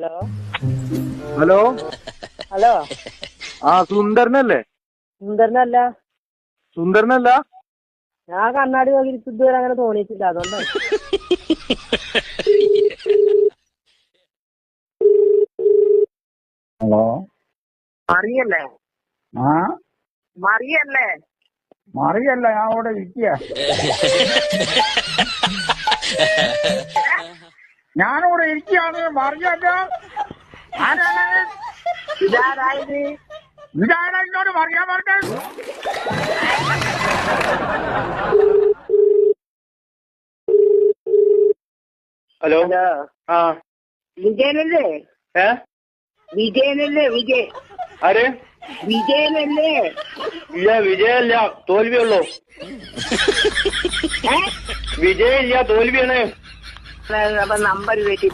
Hello hello hello ആ സുന്ദരനല്ലേ? സുന്ദരനല്ല. സുന്ദരനല്ല? ഞാൻ കണ്ണാടി നോക്കി ഇതുവരെ അങ്ങനെ തോന്നിയിട്ടില്ല, അതുകൊണ്ടാണ്. ഹലോ മറിയല്ലേ? ആ മറിയല്ലേ? മറിയല്ല, ഞാൻ അവിടെ ഇരിക്കുക. ഞാനിവിടെ ഇരിക്കുകയാണ്. മറിയല്ല. ആരാണ്? ഇതാരായത്? ഇതാണ് എന്നോട് പറയാൻ പറഞ്ഞത്. ഹലോ ഹലോ ആ വിജയനല്ലേ? ഏ വിജയനല്ലേ? വിജയ് ആര്? വിജയനല്ലേ? ഇല്ല, വിജയല്ല, തോൽവിയുള്ളൂ. വിജയില്ല, തോൽവിയാണ്. അപ്പൊ നമ്പർ വെട്ടി